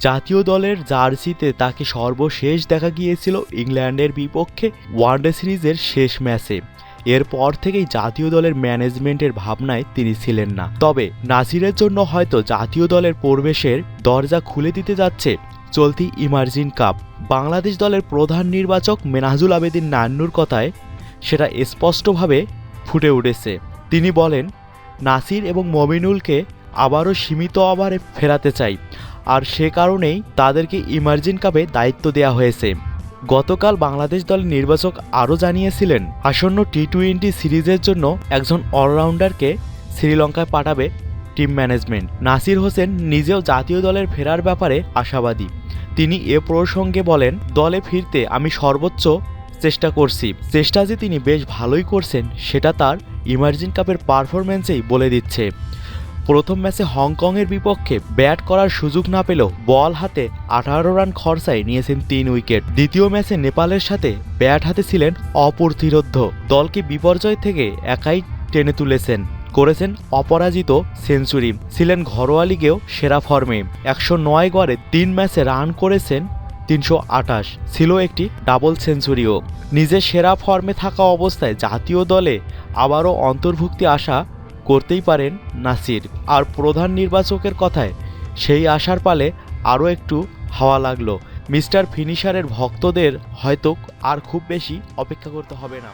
জাতীয় দলের জার্সিতে তাকে সর্বশেষ দেখা গিয়েছিল ইংল্যান্ডের বিপক্ষে ওয়ানডে সিরিজের শেষ ম্যাচে। এরপর থেকেই জাতীয় দলের ম্যানেজমেন্টের ভাবনায় তিনি ছিলেন না। তবে নাসিরের জন্য হয়তো জাতীয় দলের প্রবেশের দরজা খুলে দিতে যাচ্ছে চলতি ইমার্জিং কাপ। বাংলাদেশ দলের প্রধান নির্বাচক মেনাজুল আবেদিন নান্নুর কথায় সেটা স্পষ্টভাবে ফুটে উঠেছে। তিনি বলেন, নাসির এবং মমিনুলকে আবারও সীমিত ওভারে ফেরাতে চাই, আর সে কারণেই তাদেরকে ইমার্জিং কাপে দায়িত্ব দেওয়া হয়েছে। গতকাল বাংলাদেশ দলের নির্বাচক আরও জানিয়েছিলেন, আসন্ন টি-20 সিরিজের জন্য একজন অলরাউন্ডারকে শ্রীলঙ্কায় পাঠাবে টিম ম্যানেজমেন্ট। নাসির হোসেন নিজেও জাতীয় দলের ফেরার ব্যাপারে আশাবাদী। তিনি এ প্রসঙ্গে বলেন, দলে ফিরতে আমি সর্বোচ্চ চেষ্টা করছি। চেষ্টা যে তিনি বেশ ভালোই করছেন সেটা তার ইমার্জিং কাপের পারফরম্যান্সেই বলে দিচ্ছে। প্রথম ম্যাচে হংকংয়ের বিপক্ষে ব্যাট করার সুযোগ না পেলেও বল হাতে 18 রান খরচায় নিয়েছেন 3 উইকেট। দ্বিতীয় ম্যাচে নেপালের সাথে ব্যাট হাতে ছিলেন অপ্রতিরোধ্য। দলকে বিপর্যয় থেকে একাই টেনে তুলেছেন, করেছেন অপরাজিত সেঞ্চুরি, ছিলেন ঘরোয়া লিগেও সেরা ফর্মে। 109 গড়ে 3 ম্যাচে রান করেছেন 328, ছিল একটি ডাবল সেঞ্চুরিও। নিজের সেরা ফর্মে থাকা অবস্থায় জাতীয় দলে আবারও অন্তর্ভুক্তি আশা করতেই পারেন নাসির। আর প্রধান নির্বাচকের কথায় সেই আশার পালে আরও একটু হাওয়া লাগলো। মিস্টার ফিনিশারের ভক্তদের হয়তো আর খুব বেশি অপেক্ষা করতে হবে না।